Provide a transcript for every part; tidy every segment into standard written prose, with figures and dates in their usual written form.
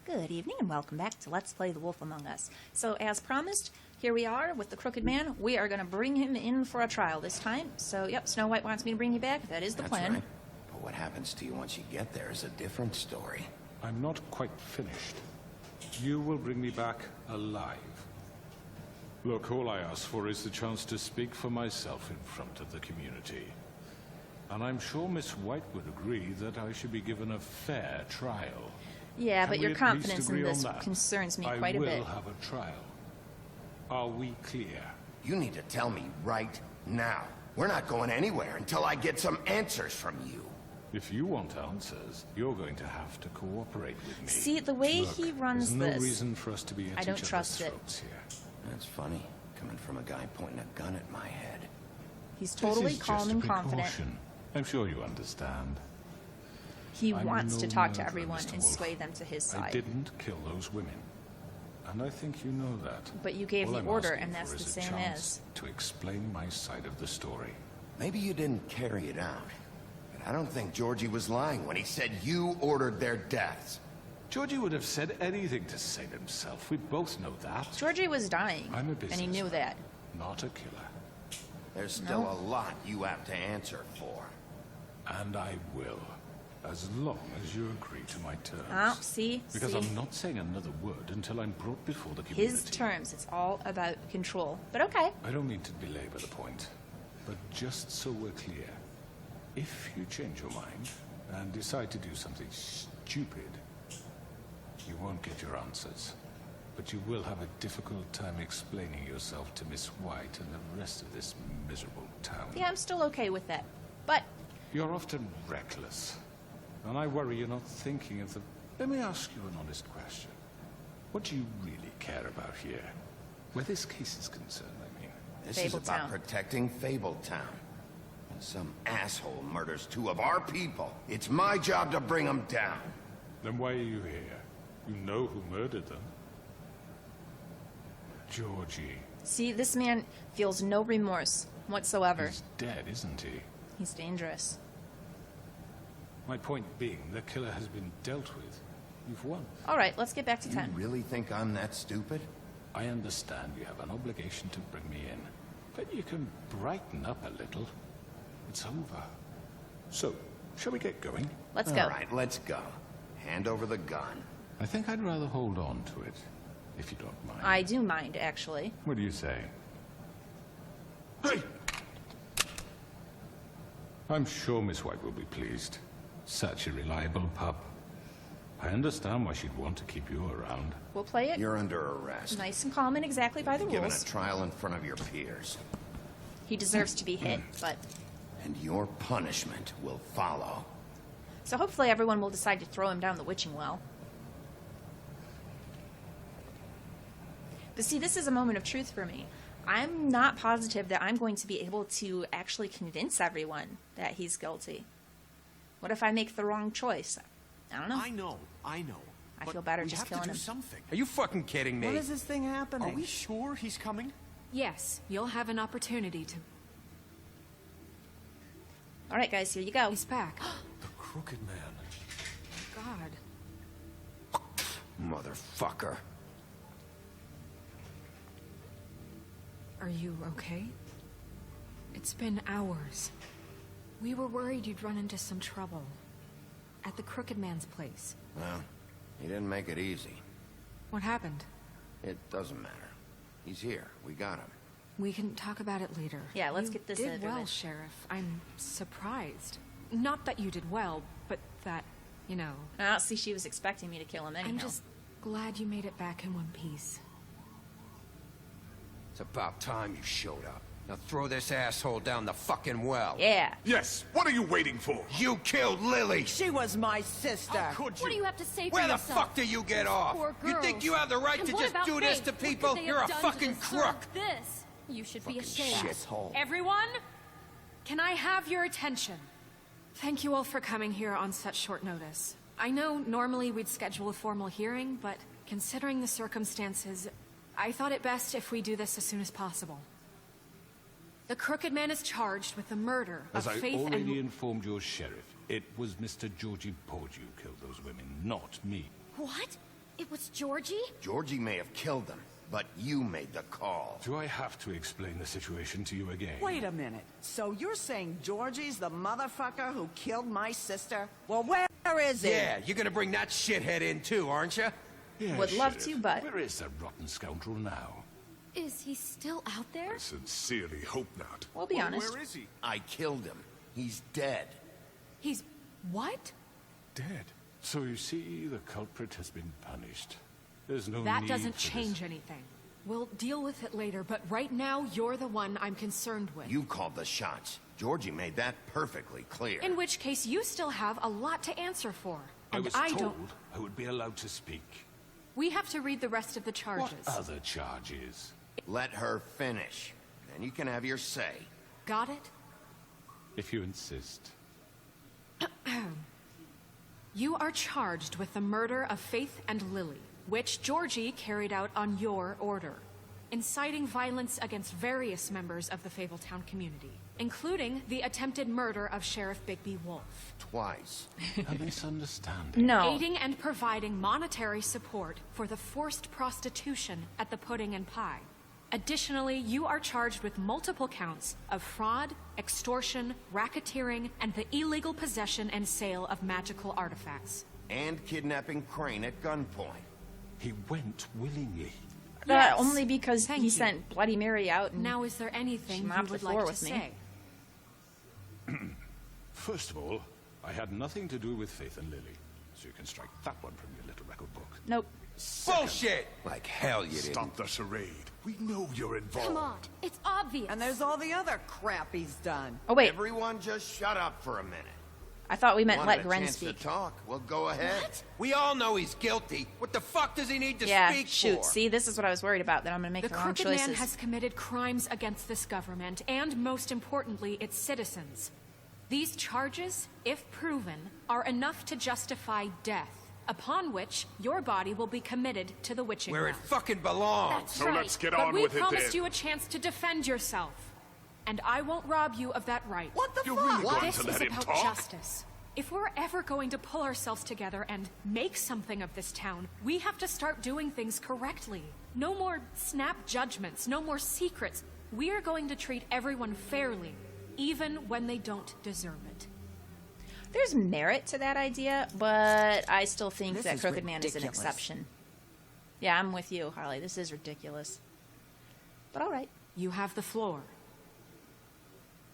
Good evening and welcome back to Let's Play The Wolf Among Us. So as promised, here we are with the Crooked Man. We are going to bring him in for a trial this time. So yep, Snow White wants me to bring you back. That is the plan. Right. But what happens to you once you get there is a different story. I'm not quite finished. You will bring me back alive. Look, all I ask for is the chance to speak for myself in front of the community. And I'm sure Miss White would agree that I should be given a fair trial. Yeah, but your confidence in this concerns me quite a bit. I will have a trial. Are we clear? You need to tell me right now. We're not going anywhere until I get some answers from you. If you want answers, you're going to have to cooperate with me. See, the way Look, he runs there's this, no reason for us to be at I don't each other's trust it. throats here. That's funny, coming from a guy pointing a gun at my head. He's totally This is calm just and a confident. precaution. I'm sure you understand. He wants to talk to murderer, everyone Mr. and Wolf. sway them to his side. I didn't kill those women. And I think you know that. But you gave All the I'm order, asking and that's for the is a same chance as. to explain my side of the story. Maybe you didn't carry it out. But I don't think Georgie was lying when he said you ordered their deaths. Georgie would have said anything to save himself. We both know that. Georgie was dying, I'm a and he knew businessman, that. not a killer. There's still a lot you have to answer for. And I will. As long as you agree to my terms. Oh, see? Because See? I'm not saying another word until I'm brought before the community. His terms. It's all about control. But okay. I don't mean to belabor the point, but just so we're clear, if you change your mind and decide to do something stupid, you won't get your answers. But you will have a difficult time explaining yourself to Miss White and the rest of this miserable town. Yeah, I'm still okay with that. But You're often reckless, and I worry you're not thinking of the... Let me ask you an honest question. What do you really care about here? Where this case is concerned, I mean. This is about Fabletown. protecting Fabletown. When some asshole murders two of our people, it's my job to bring them down. Then why are you here? You know who murdered them. Georgie. see, this man feels no remorse whatsoever. He's dead, isn't he? He's dangerous. My point being, the killer has been dealt with. You've won. All right, let's get back to You 10. really think I'm that stupid? I understand you have an obligation to bring me in, but you can brighten up a little. It's over. So, shall we get going? Let's go. All right, let's go. Hand over the gun. I think I'd rather hold on to it, if you don't mind. I do mind, actually. What do you say? Hey! I'm sure Miss White will be pleased. Such a reliable pup. I understand why she'd want to keep you around. We'll play it You're under arrest. nice and calm and exactly by the Given rules. a trial in front of your peers. He deserves to be hit, but... And your punishment will follow. So hopefully everyone will decide to throw him down the witching well. But see, this is a moment of truth for me. I'm not positive that I'm going to be able to actually convince everyone that he's guilty. What if I make the wrong choice? I don't know. I know. I But feel better we just have killing to do him. something. Are you fucking kidding me? What is this thing happening? Are we sure he's coming? Yes, you'll have an opportunity to. All right, guys, here you go. He's back. The Crooked Man. God. Motherfucker. Are you okay? It's been hours. We were worried you'd run into some trouble. At the Crooked Man's place. Well, he didn't make it easy. What happened? It doesn't matter. He's here. We got him. We can talk about it later. Yeah, let's You get this did over well, with. Sheriff. I'm surprised. Not that you did well, but that, you know... I don't see she was expecting me to kill him anyhow. I'm just glad you made it back in one piece. It's about time you showed up. Now throw this asshole down the fucking well. Yeah. Yes, what are you waiting for? You killed Lily! She was my sister. Could What do you have to say for Where the yourself? fuck do you get Those off? poor You think girls. you have the right And to what just about do this Faith? to What people? could they You're a have done to fucking deserve crook! This. You should be ashamed. Shithole. Everyone, can I have your attention? Thank you all for coming here on such short notice. I know normally we'd schedule a formal hearing, but considering the circumstances, I thought it best if we do this as soon as possible. The Crooked Man is charged with the murder As of I Faith already and... informed your sheriff, it was Mr. Georgie Porge who killed those women, not me. What? It was Georgie? Georgie may have killed them, but you made the call. Do I have to explain the situation to you again? Wait a minute. So you're saying Georgie's the motherfucker who killed my sister? Well, where is he? Yeah, you're gonna bring that shithead in too, aren't you? Yes, Would love Sheriff. to, but- Where is that rotten scoundrel now? Is he still out there? I sincerely hope not. We'll be honest. Where is he? I killed him. He's dead. He's... what? Dead. So you see, the culprit has been punished. There's no That need doesn't for change anything. We'll deal with it later, but right now, you're the one I'm concerned with. You called the shots. Georgie made that perfectly clear. In which case, you still have a lot to answer for. I And was I told don't... I would be allowed to speak. We have to read the rest of the What charges. other charges? Let her finish. Then you can have your say. Got it? If you insist. You are charged with the murder of Faith and Lily, which Georgie carried out on your order, inciting violence against various members of the Fabletown community, including the attempted murder of Sheriff Bigby Wolf, Twice. A misunderstanding. No. aiding and providing monetary support for the forced prostitution at the Pudding and Pie. Additionally, you are charged with multiple counts of fraud, extortion, racketeering, and the illegal possession and sale of magical artifacts. And kidnapping Crane at gunpoint. He went willingly. That Yes. only because Thank he you. sent Bloody Mary out and Now, is there anything you mopped the would floor like to with me. say? First of all, I had nothing to do with Faith and Lily. So you can strike that one from your little record book. nope. Bullshit! Like hell you didn't. Stop the charade. We know you're involved. Come on, it's obvious. And there's all the other crap he's done. Oh wait, Everyone just shut up for a minute. I thought we meant Wanted let a Gren chance speak. to talk? Well, go ahead. We all know he's guilty. What the fuck does he need to Yeah, speak shoot. for? See, this is what I was worried about. That I'm gonna make The the wrong Crooked choices. Man has committed crimes against this government and, most importantly, its citizens. These charges, if proven, are enough to justify death, upon which your body will be committed to the witching Where it well. fucking belongs. That's So right. let's get But on we with it promised then. you a chance to defend yourself, and I won't rob you of that right. What the You're fuck? really going This to is let him about talk? justice. If we're ever going to pull ourselves together and make something of this town, we have to start doing things correctly. No more snap judgments, no more secrets. We are going to treat everyone fairly, even when they don't deserve it. There's merit to that idea, but I still think This that is Crooked Man is an ridiculous. exception. Yeah, I'm with you, Holly. This is ridiculous. But all right. You have the floor.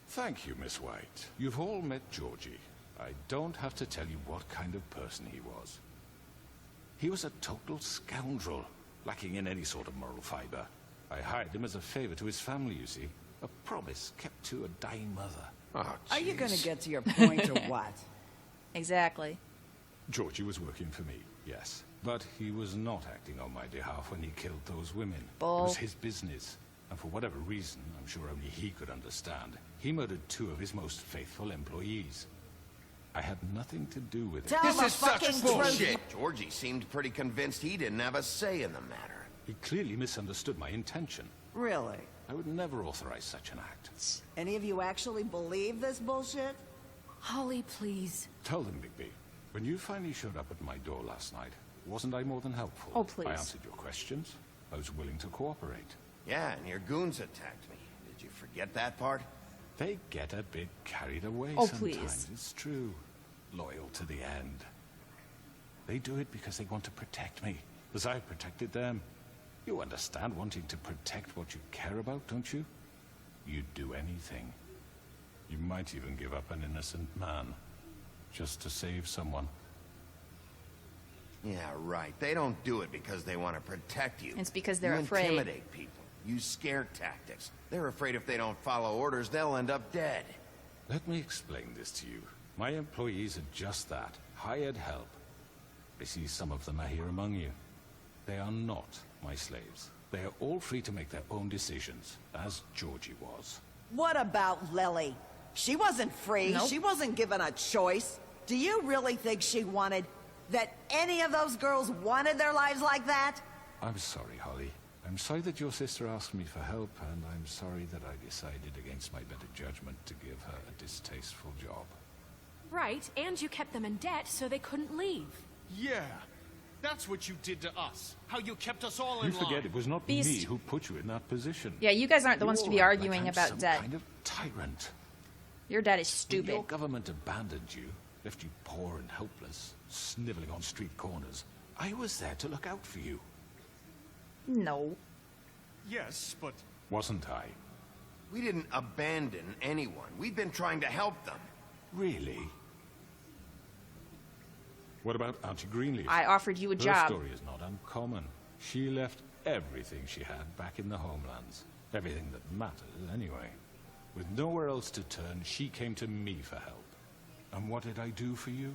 Thank you, Miss White. You've all met Georgie. I don't have to tell you what kind of person he was. He was a total scoundrel, lacking in any sort of moral fiber. I hired him as a favor to his family, you see. A promise kept to a dying mother. Oh, Are you jeez. gonna get to your point or what? Exactly. Georgie was working for me, yes. But he was not acting on my behalf when he killed those women. Bull. It was his business. And for whatever reason, I'm sure only he could understand, he murdered 2 of his most faithful employees. I had nothing to do with it. Tell This the is such fucking bullshit. truth. Georgie seemed pretty convinced he didn't have a say in the matter. He clearly misunderstood my intention. Really? I would never authorize such an act. Any of you actually believe this bullshit? Holly, please. Tell them, Bigby, when you finally showed up at my door last night, wasn't I more than helpful? Oh, please. I answered your questions. I was willing to cooperate. Yeah, and your goons attacked me. Did you forget that part? They get a bit carried away Oh, sometimes, please. it's true. Loyal to the end. They do it because they want to protect me, as I've protected them. You understand wanting to protect what you care about, don't you? You'd do anything. You might even give up an innocent man, just to save someone. Yeah, right. They don't do it because they want to protect you. It's because they're you afraid. intimidate people. Use scare tactics. They're afraid if they don't follow orders, they'll end up dead. Let me explain this to you. My employees are just that, hired help. I see some of them are here among you. They are not my slaves. They are all free to make their own decisions, as Georgie was. What about Lily? She wasn't free. Nope. She wasn't given a choice. Do you really think she wanted... that any of those girls wanted their lives like that? I'm sorry, Holly. I'm sorry that your sister asked me for help, and I'm sorry that I decided against my better judgment to give her a distasteful job. Right, and you kept them in debt so they couldn't leave. Yeah. That's what you did to us. How you kept us all in You forget line. it was not Beast. me who put you in that position. Yeah, you guys aren't the ones to be You're arguing like I'm about some debt. kind of tyrant. Your dad is When your stupid. government abandoned you, left you poor and helpless, sniveling on street corners, I was there to look out for you. No. Yes, but Wasn't I? We didn't abandon anyone. We've been trying to help them. Really? What about Auntie Greenleaf? I offered you a Her job. story is not uncommon. She left everything she had back in the homelands. Everything that mattered, anyway. With nowhere else to turn, she came to me for help. And what did I do for you?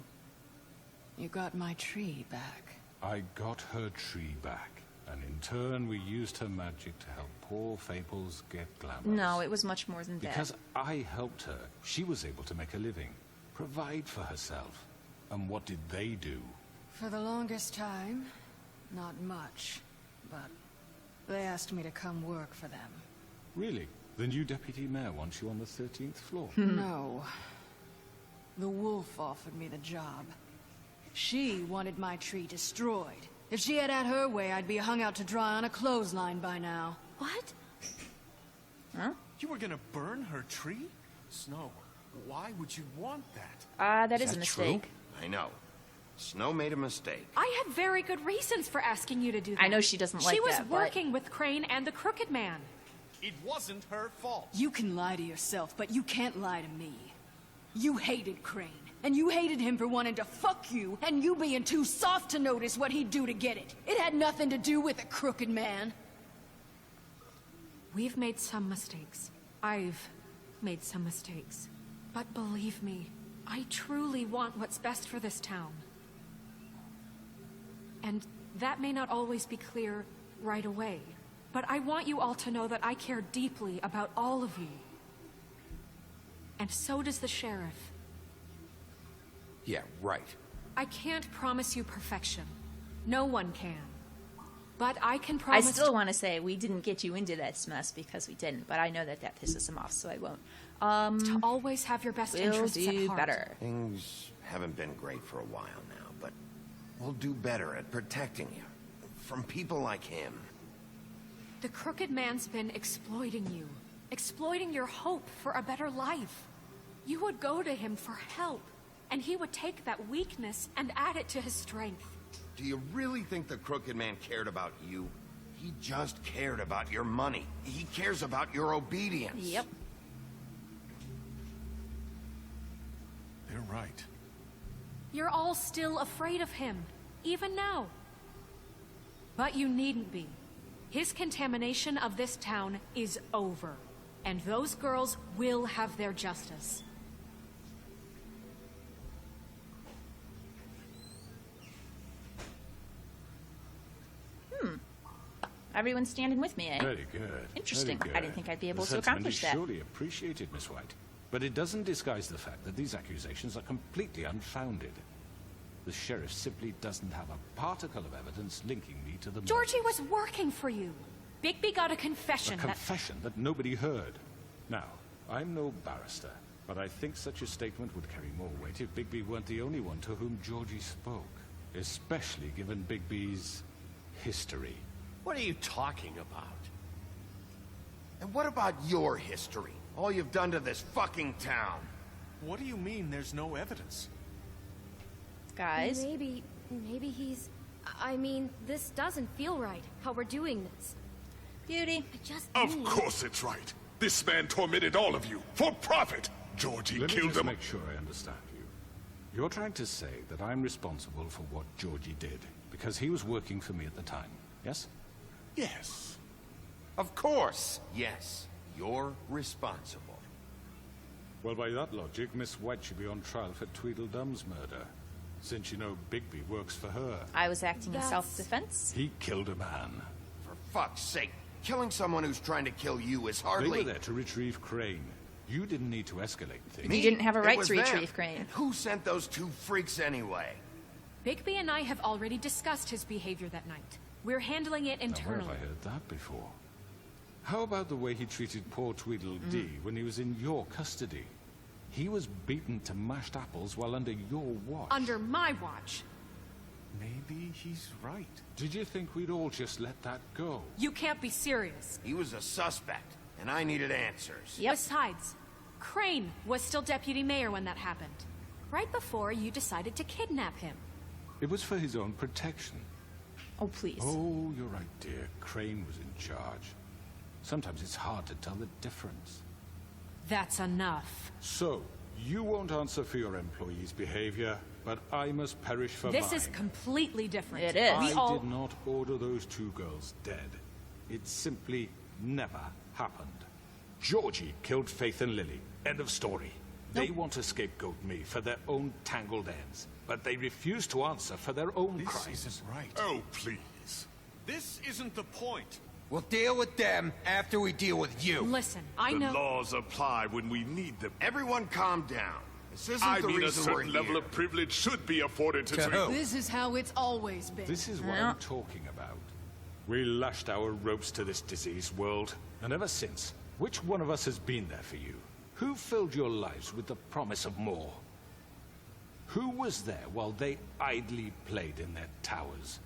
You got my tree back. I got her tree back. And in turn, we used her magic to help poor Fables get glamorous. No, it was much more than that. Because I helped her, she was able to make a living, provide for herself. And what did they do? For the longest time, not much. But they asked me to come work for them. Really? The new deputy mayor wants you on the 13th floor. No. The wolf offered me the job. She wanted my tree destroyed. If she had had her way, I'd be hung out to dry on a clothesline by now. What? Huh? you were gonna burn her tree? Snow, why would you want that? That is a that mistake. true? I know. Snow made a mistake. I had very good reasons for asking you to do that. I know she doesn't like She was that, but- working with Crane and the Crooked Man. It wasn't her fault. You can lie to yourself, but you can't lie to me. You hated Crane, and you hated him for wanting to fuck you, and you being too soft to notice what he'd do to get it. It had nothing to do with the Crooked Man. We've made some mistakes. I've made some mistakes. But believe me, I truly want what's best for this town. And that may not always be clear right away, but I want you all to know that I care deeply about all of you. And so does the sheriff. Yeah, right. I can't promise you perfection. No one can. But I can I promise... still want to say we didn't get you into this mess because we didn't, but I know that that pisses him off, so I won't. to always have your best We'll interests at do heart. better. Things haven't been great for a while now, but we'll do better at protecting you from people like him. The Crooked Man's been exploiting you. Exploiting your hope for a better life. You would go to him for help, and he would take that weakness and add it to his strength. Do you really think the Crooked Man cared about you? He just cared about your money. He cares about your obedience. Yep. They're right. You're all still afraid of him, even now. But you needn't be. His contamination of this town is over, and those girls will have their justice. Everyone's standing with me, eh? Very good. Interesting. Very I good. didn't think I'd be able The to accomplish that. sentiment is surely appreciated, Miss White. But it doesn't disguise the fact that these accusations are completely unfounded. The sheriff simply doesn't have a particle of evidence linking me to the Georgie murders. was working for you. Bigby got a A confession that... confession that nobody heard. Now, I'm no barrister, but I think such a statement would carry more weight if Bigby weren't the only one to whom Georgie spoke. Especially given Bigby's history. What are you talking about? And what about your history? All you've done to this fucking town. What do you mean there's no evidence? Guys, Maybe he's... I mean, this doesn't feel right, how we're doing this. Beauty. I just Of need... course it's right. This man tormented all of you for profit. Georgie Let me killed just him. make sure I understand you. You're trying to say that I'm responsible for what Georgie did, because he was working for me at the time, yes? Yes. Of course, yes. You're responsible. Well, by that logic, Miss White should be on trial for Tweedledum's murder, since you know Bigby works for her. I was acting in That's- self-defense. He killed a man. For fuck's sake, killing someone who's trying to kill you is They hardly... were there to retrieve Crane. You didn't need to escalate things. You didn't have a It right was to them. retrieve Crane. And who sent those two freaks anyway? Bigby and I have already discussed his behavior that night. We're handling it Now, where internally. have I heard that before? How about the way he treated poor Tweedledee when he was in your custody? He was beaten to mashed apples while under your watch. Under my watch. Maybe he's right. Did you think we'd all just let that go? You can't be serious. He was a suspect, and I needed answers. Yep. Besides, Crane was still deputy mayor when that happened. Right before you decided to kidnap him. It was for his own protection. Oh, please. Oh, you're right, dear. Crane was in charge. Sometimes it's hard to tell the difference. That's enough. So, you won't answer for your employees' behavior, but I must perish for mine. This is completely different. It is. I did not order those 2 girls dead. It simply never happened. Georgie killed Faith and Lily. End of story. They want to scapegoat me for their own tangled ends, but they refuse to answer for their own This crimes. isn't right. Oh, please. This isn't the point. We'll deal with them after we deal with you. Listen, I The know... laws apply when we need them. Everyone calm down. This isn't I the mean, a reason we're certain level here. of privilege should be afforded to To three. who? This is how it's always been. This is what I'm talking about. We lashed our ropes to this diseased world, and ever since, which one of us has been there for you? Who filled your lives with the promise of more? Who was there while they idly played in their towers,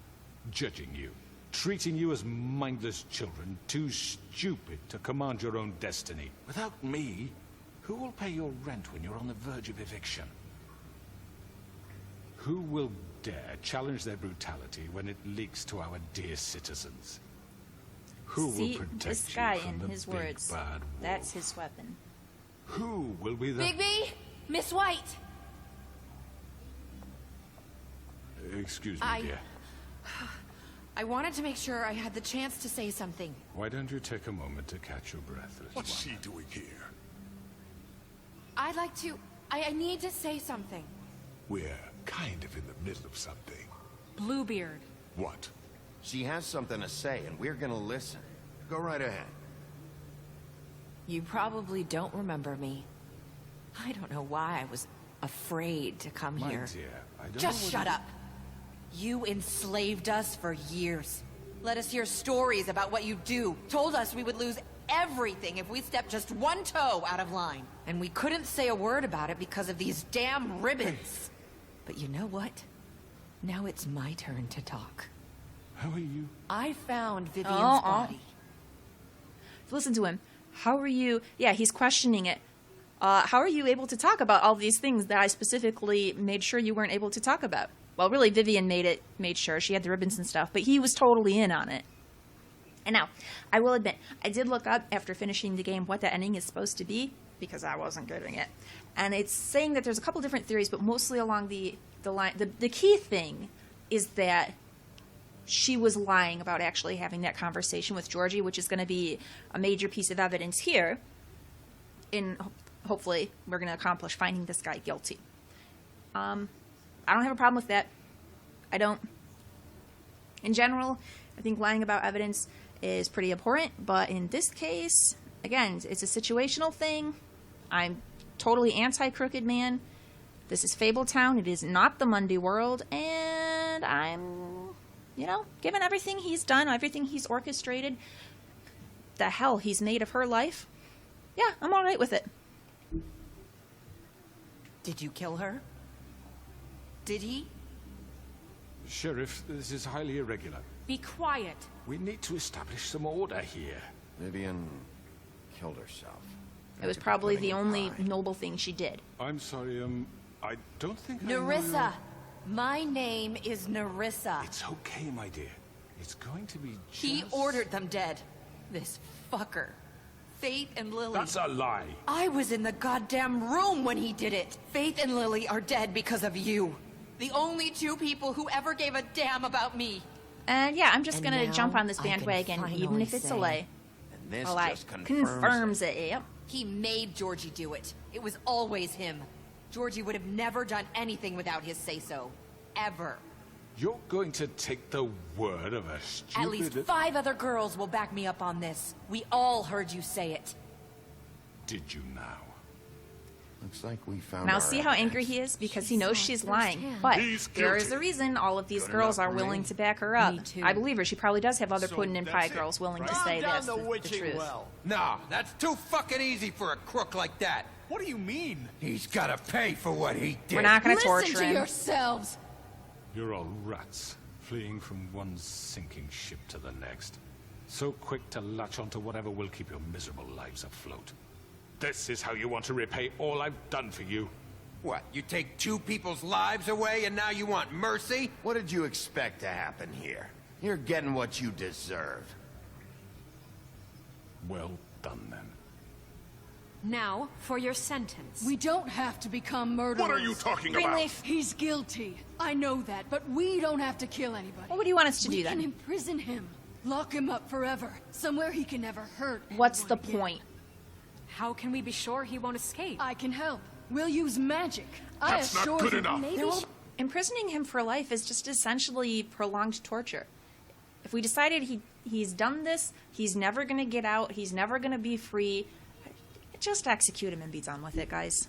judging you, treating you as mindless children, too stupid to command your own destiny? Without me, who will pay your rent when you're on the verge of eviction? Who will dare challenge their brutality when it leaks to our dear citizens? Who See, will protect this you guy from in the his big words. bad wolf? That's his weapon. Who will be the... Bigby! Miss White! Excuse me, dear. I wanted to make sure I had the chance to say something. Why don't you take a moment to catch your breath, Elizabeth? What's she doing here? I'd like to... I need to say something. We're kind of in the middle of something. Bluebeard. What? She has something to say, and we're gonna listen. Go right ahead. You probably don't remember me. I don't know why I was afraid to come My here. dear, I don't Just know shut up. You enslaved us for years. Let us hear stories about what you do. Told us we would lose everything if we stepped just one toe out of line. And we couldn't say a word about it because of these damn ribbons. But you know what? Now it's my turn to talk. How are you? I found Vivian's body. Listen to him. How are you... Yeah, he's questioning it. How are you able to talk about all these things that I specifically made sure you weren't able to talk about? Well, really, Vivian made sure. She had the ribbons and stuff, but he was totally in on it. And now, I will admit, I did look up after finishing the game what the ending is supposed to be, because I wasn't getting it. And it's saying that there's a couple different theories, but mostly along the line... The key thing is that she was lying about actually having that conversation with Georgie, which is going to be a major piece of evidence here. Hopefully, we're going to accomplish finding this guy guilty. I don't have a problem with that. I don't. In general, I think lying about evidence is pretty abhorrent, but in this case, again, it's a situational thing. I'm totally anti-Crooked Man. This is Fabletown. It is not the Mundy world, and I'm, given everything he's done, everything he's orchestrated, the hell he's made of her life, yeah, I'm all right with it. Did you kill her? Did he? Sheriff, this is highly irregular. Be quiet. We need to establish some order here. Vivian killed herself. It was probably the only noble thing she did. I'm sorry, I don't think I know Nerissa. My name is Nerissa. It's okay, my dear. It's going to be just... He ordered them dead. This fucker. Faith and Lily. That's a lie. I was in the goddamn room when he did it. Faith and Lily are dead because of you. The only two people who ever gave a damn about me. And yeah, I'm just And gonna now jump on this I can bandwagon, even finally if it's a say- lie. And this A lie just confirms it. Yep. He made Georgie do it. It was always him. Georgie would have never done anything without his say-so. Ever. You're going to take the word of a stupid... At least 5 other girls will back me up on this. We all heard you say it. Did you now? Looks like we found Now our see how angry he is? Because he knows she's lying. But He's there is guilty. a reason all of these Good girls enough are for willing me. to back her up. Me too. I believe her. She probably does have other So pudding and that's pie it, girls willing to right? say Calm this, down, the truth. well. No, that's too fucking easy for a crook like that. What do you mean? He's gotta pay for what he did. We're not going to Listen torture to him. yourselves. You're all rats, fleeing from one sinking ship to the next. So quick to latch onto whatever will keep your miserable lives afloat. This is how you want to repay all I've done for you? What, you take 2 people's lives away and now you want mercy? What did you expect to happen here? You're getting what you deserve. Well done, then. Now, for your sentence. We don't have to become murderers. What are you talking about? Greenleaf. He's guilty. I know that, but we don't have to kill anybody. Well, what do you want us to do We then? can imprison him. Lock him up forever. Somewhere he can never hurt What's the anyone again. point? How can we be sure he won't escape? I can help. We'll use magic. That's not good enough. Imprisoning him for life is just essentially prolonged torture. If we decided he's done this, he's never going to get out, he's never going to be free, just execute him and be done with it, guys.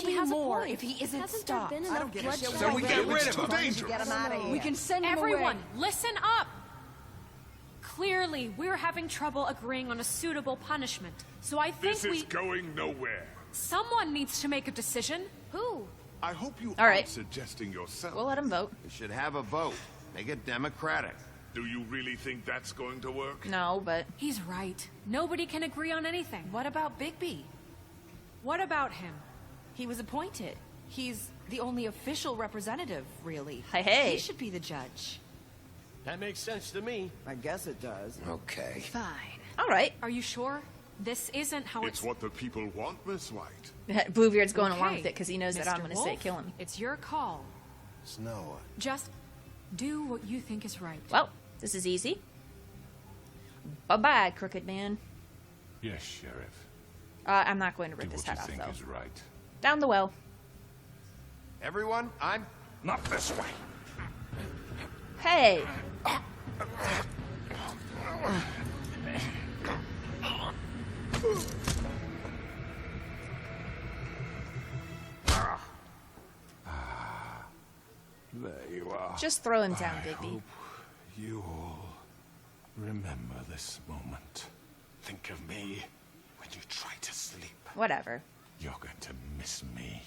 She has more a point. If he isn't Hasn't there stopped. been I don't enough give a shit. bloodshed? So we get rid It's of too him. dangerous. Get him out of here. We can send him Everyone, away. listen up! Clearly, we're having trouble agreeing on a suitable punishment. So I think This is going nowhere. someone needs to make a decision. Who? I hope you All right. aren't suggesting yourself. We'll let him vote. We should have a vote. Make it democratic. Do you really think that's going to work? No, but He's right. Nobody can agree on anything. What about Bigby? What about him? He was appointed. He's the only official representative, really. Hey. He should be the judge. That makes sense to me. I guess it does. Okay. Fine. all right. Are you sure? This isn't how It's what the people want, Miss White. Bluebeard's going along Okay, with it because he knows that Mr. I'm going to say Wolf, kill him. It's your call. Snow. Just do what you think is right. Well, this is easy. Bye-bye, crooked man. Yes, Sheriff. I'm not going to Do rip this what you head off, think though. is right. Down the well. Everyone, I'm... Not this way. Hey! There you are. Just throw him down, I Bigby. hope you all remember this moment. Think of me when you try to sleep. Whatever. You're going to miss me.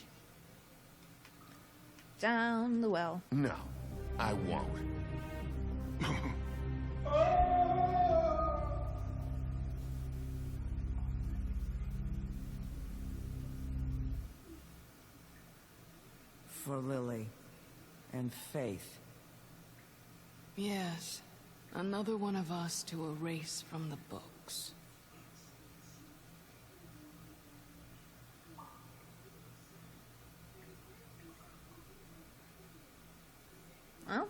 Down the well. No, I won't. For Lily and Faith. Yes. Another one of us to erase from the books. Well,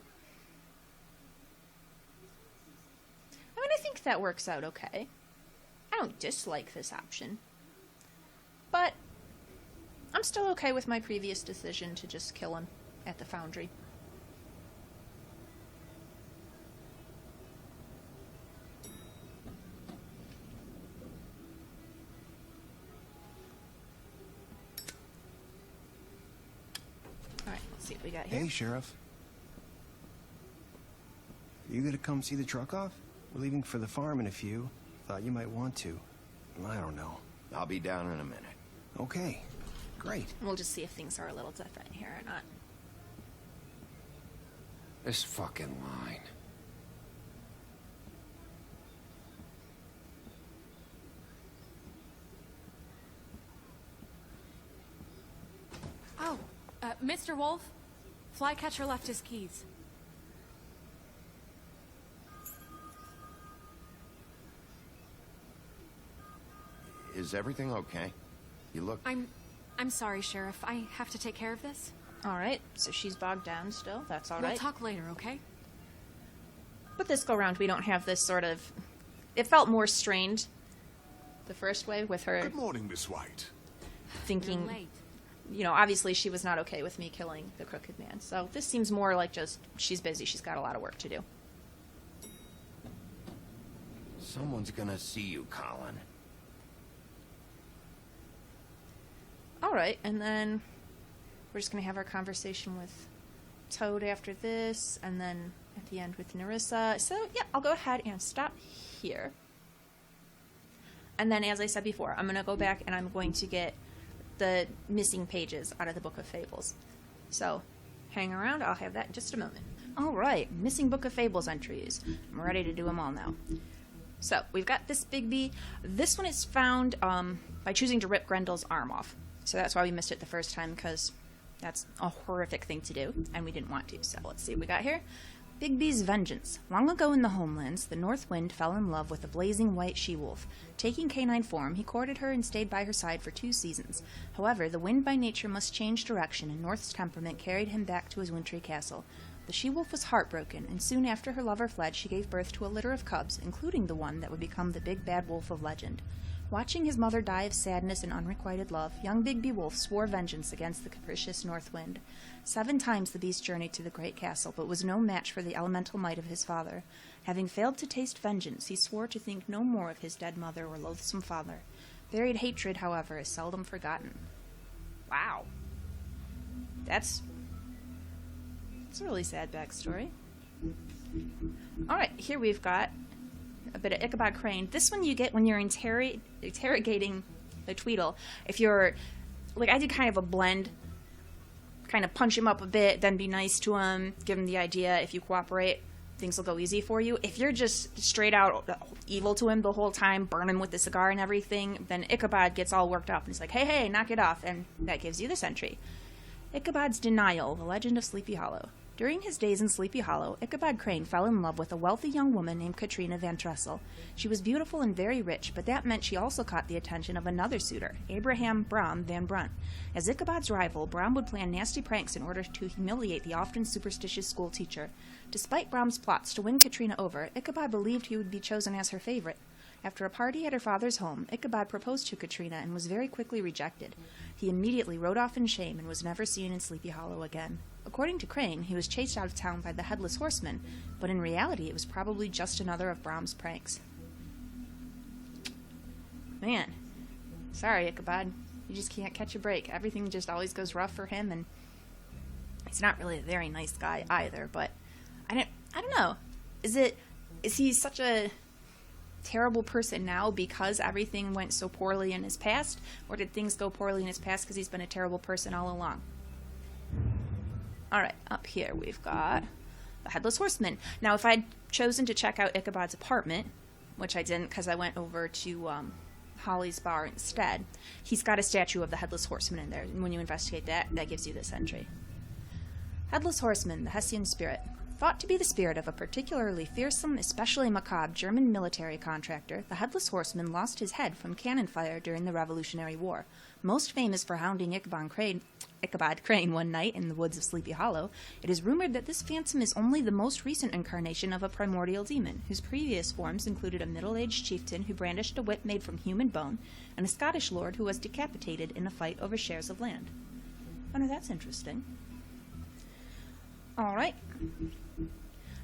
I mean, I think that works out okay. I don't dislike this option. But I'm still okay with my previous decision to just kill him at the foundry. Alright, let's see what we got here. Hey, Sheriff. You gonna come see the truck off? We're leaving for the farm in a few. Thought you might want to. I don't know. I'll be down in a minute. Okay, great. We'll just see if things are a little different here or not. This fucking line. Oh, Mr. Wolf, Flycatcher left his keys. Is everything okay? You look... I'm sorry, Sheriff. I have to take care of this. Alright, so she's bogged down still. That's alright. We'll talk later, okay? But this go round, we don't have this sort of... It felt more strained the first way with her Good morning, Miss White. thinking, You're late. you know, obviously she was not okay with me killing the crooked man. So this seems more like just, she's busy, she's got a lot of work to do. Someone's gonna see you, Colin. Alright, and then we're just going to have our conversation with Toad after this, and then at the end with Nerissa. So, yeah, I'll go ahead and stop here. And then, as I said before, I'm going to go back and I'm going to get the missing pages out of the Book of Fables. So, hang around. I'll have that in just a moment. All right, missing Book of Fables entries. I'm ready to do them all now. So, we've got this Bigby. This one is found by choosing to rip Grendel's arm off. So that's why we missed it the first time, because that's a horrific thing to do, and we didn't want to. So let's see what we got here. Bigby's Vengeance. Long ago in the homelands, the North Wind fell in love with a blazing white she-wolf. Taking canine form, he courted her and stayed by her side for 2 seasons. However, the wind by nature must change direction, and North's temperament carried him back to his wintry castle. The she-wolf was heartbroken, and soon after her lover fled, she gave birth to a litter of cubs, including the one that would become the big bad wolf of legend. Watching his mother die of sadness and unrequited love, young Bigby Wolf swore vengeance against the capricious North Wind. 7 times the beast journeyed to the great castle, but was no match for the elemental might of his father. Having failed to taste vengeance, he swore to think no more of his dead mother or loathsome father. Buried hatred, however, is seldom forgotten. Wow. That's a really sad backstory. Alright, here we've got a bit of Ichabod Crane. This one you get when you're interrogating the Tweedle. If you're, like, I did kind of a blend, kind of punch him up a bit, then be nice to him, give him the idea. If you cooperate, things will go easy for you. If you're just straight out evil to him the whole time, burn him with the cigar and everything, then Ichabod gets all worked up and he's like, hey, hey, knock it off, and that gives you this entry. Ichabod's Denial, The Legend of Sleepy Hollow. During his days in Sleepy Hollow, Ichabod Crane fell in love with a wealthy young woman named Katrina Van Tressel. She was beautiful and very rich, but that meant she also caught the attention of another suitor, Abraham Brom Van Brunt. As Ichabod's rival, Brom would plan nasty pranks in order to humiliate the often superstitious school teacher. Despite Brom's plots to win Katrina over, Ichabod believed he would be chosen as her favorite. After a party at her father's home, Ichabod proposed to Katrina and was very quickly rejected. He immediately rode off in shame and was never seen in Sleepy Hollow again. According to Crane, he was chased out of town by the Headless Horseman, but in reality it was probably just another of Brom's pranks. Man, sorry Ichabod, you just can't catch a break. Everything just always goes rough for him, and he's not really a very nice guy either, but I don't know. Is he such a terrible person now because everything went so poorly in his past, or did things go poorly in his past because he's been a terrible person all along? Alright, up here we've got the Headless Horseman. Now, if I'd chosen to check out Ichabod's apartment, which I didn't because I went over to Holly's bar instead, he's got a statue of the Headless Horseman in there, and when you investigate that, that gives you this entry. Headless Horseman, the Hessian Spirit. Thought to be the spirit of a particularly fearsome, especially macabre German military contractor, the Headless Horseman lost his head from cannon fire during the Revolutionary War. Most famous for hounding Ichabod Crane one night in the woods of Sleepy Hollow, it is rumored that this phantom is only the most recent incarnation of a primordial demon, whose previous forms included a middle-aged chieftain who brandished a whip made from human bone, and a Scottish lord who was decapitated in a fight over shares of land. Oh, no, that's interesting. Alright.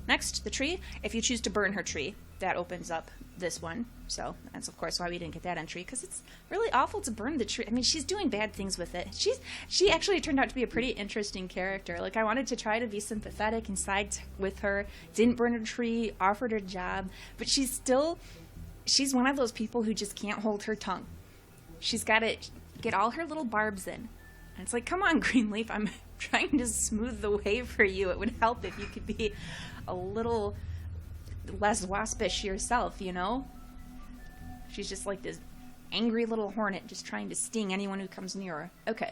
Next, the tree. If you choose to burn her tree, that opens up this one. So that's, of course, why we didn't get that entry, because it's really awful to burn the tree. I mean, she's doing bad things with it. She actually turned out to be a pretty interesting character. Like, I wanted to try to be sympathetic and side with her. Didn't burn her tree, offered her a job, but she's one of those people who just can't hold her tongue. She's got to get all her little barbs in. And it's like, come on, Greenleaf, I'm trying to smooth the way for you. It would help if you could be a little less waspish yourself, you know? She's just like this angry little hornet just trying to sting anyone who comes near her. Okay.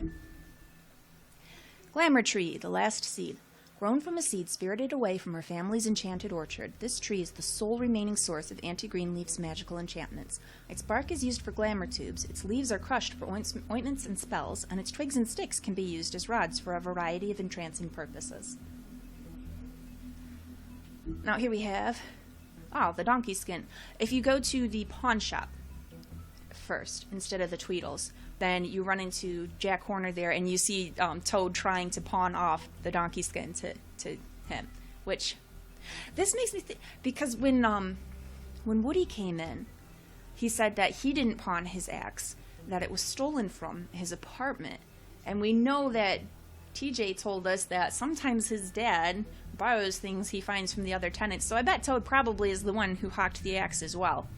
Glamour Tree, the Last Seed. Grown from a seed spirited away from her family's enchanted orchard, this tree is the sole remaining source of Auntie Greenleaf's magical enchantments. Its bark is used for glamour tubes, its leaves are crushed for ointments and spells, and its twigs and sticks can be used as rods for a variety of entrancing purposes. Now here we have, the donkey skin. If you go to the pawn shop first, instead of the Tweedles, then you run into Jack Horner there, and you see Toad trying to pawn off the donkey skin to him. Which, this makes me think, because when Woody came in, he said that he didn't pawn his axe, that it was stolen from his apartment. And we know that TJ told us that sometimes his dad borrows things he finds from the other tenants, so I bet Toad probably is the one who hawked the axe as well.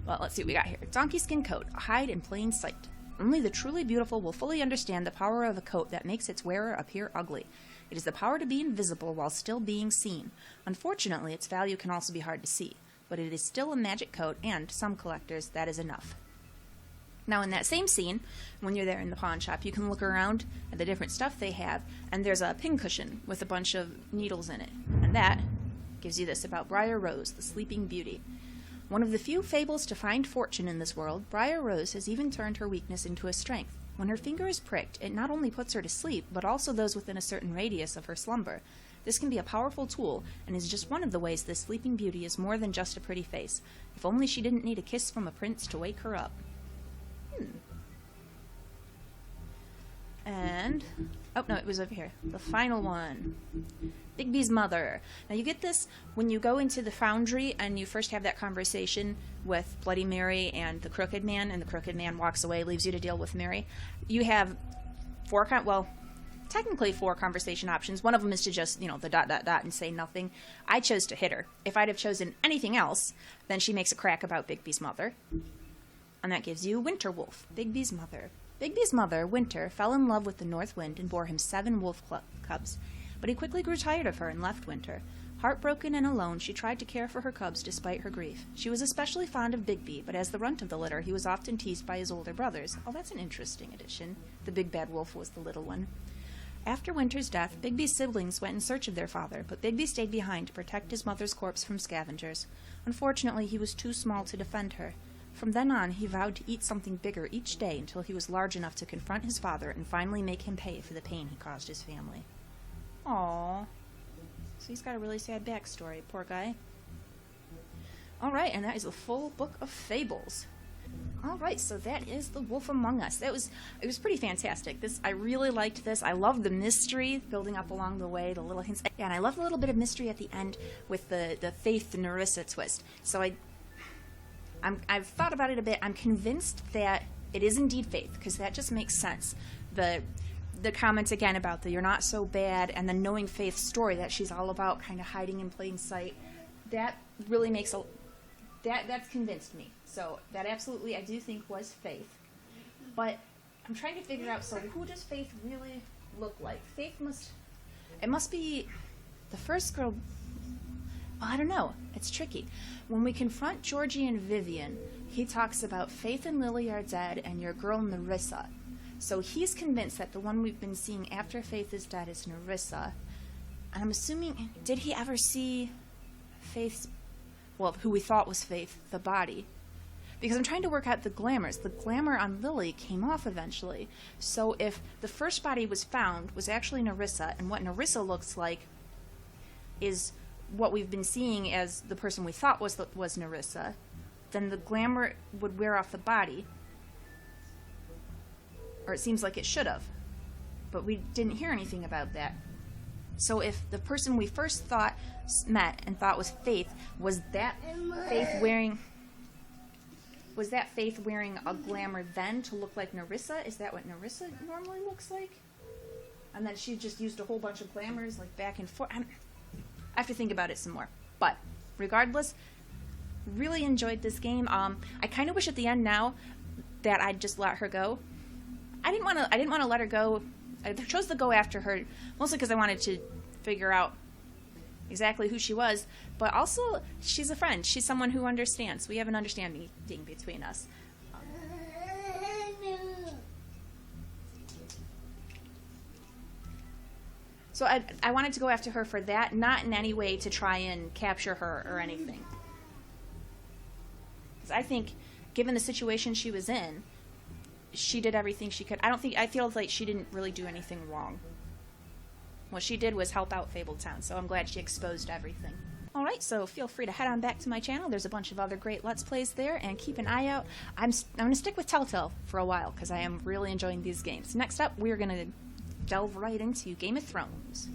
Well, let's see what we got here. Donkey skin coat, hide in plain sight. Only the truly beautiful will fully understand the power of a coat that makes its wearer appear ugly. It is the power to be invisible while still being seen. Unfortunately, its value can also be hard to see, but it is still a magic coat, and to some collectors, that is enough. Now, in that same scene, when you're there in the pawn shop, you can look around at the different stuff they have, and there's a pincushion with a bunch of needles in it, and that gives you this about Briar Rose, the Sleeping Beauty. One of the few fables to find fortune in this world, Briar Rose has even turned her weakness into a strength. When her finger is pricked, it not only puts her to sleep, but also those within a certain radius of her slumber. This can be a powerful tool, and is just one of the ways this Sleeping Beauty is more than just a pretty face. If only she didn't need a kiss from a prince to wake her up. And, oh no, it was over here. The final one. Bigby's mother. Now you get this when you go into the foundry and you first have that conversation with Bloody Mary and the Crooked Man, and the Crooked Man walks away, leaves you to deal with Mary. You have technically four conversation options. One of them is to just, the ... and say nothing. I chose to hit her. If I'd have chosen anything else, then she makes a crack about Bigby's mother. And that gives you Winter Wolf, Bigby's mother. Bigby's mother, Winter, fell in love with the North Wind and bore him 7 wolf cubs. But he quickly grew tired of her and left Winter. Heartbroken and alone, she tried to care for her cubs despite her grief. She was especially fond of Bigby, but as the runt of the litter, he was often teased by his older brothers. Oh, that's an interesting addition. The big bad wolf was the little one. After Winter's death, Bigby's siblings went in search of their father, but Bigby stayed behind to protect his mother's corpse from scavengers. Unfortunately, he was too small to defend her. From then on, he vowed to eat something bigger each day until he was large enough to confront his father and finally make him pay for the pain he caused his family. Aww. So he's got a really sad backstory, poor guy. Alright, and that is the full Book of Fables. Alright, so that is The Wolf Among Us. It was pretty fantastic. I really liked this. I love the mystery building up along the way, the little hints. Yeah, and I love the little bit of mystery at the end with the Faith Nerissa twist. So I've thought about it a bit. I'm convinced that it is indeed Faith, because that just makes sense. The comment again about the you're not so bad, and then knowing Faith's story, that she's all about kind of hiding in plain sight, that really makes that's convinced me. So that absolutely I do think was Faith. But I'm trying to figure out, so who does Faith really look like? It must be the first girl. Well, I don't know. It's tricky. When we confront Georgie and Vivian, he talks about Faith and Lily are dead and your girl Nerissa. So he's convinced that the one we've been seeing after Faith is dead is Nerissa. And I'm assuming, did he ever see Faith's, who we thought was Faith, the body? Because I'm trying to work out the glamours. The glamour on Lily came off eventually. So if the first body was found was actually Nerissa, and what Nerissa looks like is what we've been seeing as the person we thought was Nerissa, then the glamour would wear off the body. Or it seems like it should have. But we didn't hear anything about that. So if the person we first met and thought was Faith, was that Faith wearing a glamour then to look like Nerissa? Is that what Nerissa normally looks like? And then she just used a whole bunch of glamours like back and forth. I have to think about it some more. But regardless, really enjoyed this game. I kind of wish at the end now that I'd just let her go. I didn't want to let her go. I chose to go after her mostly because I wanted to figure out exactly who she was, but also she's a friend. She's someone who understands. We have an understanding between us. So I wanted to go after her for that, not in any way to try and capture her or anything. Because I think, given the situation she was in, she did everything she could. I feel like she didn't really do anything wrong. What she did was help out Fabletown, so I'm glad she exposed everything. Alright, so feel free to head on back to my channel. There's a bunch of other great Let's Plays there, and keep an eye out. I'm going to stick with Telltale for a while, because I am really enjoying these games. Next up, we're going to delve right into Game of Thrones.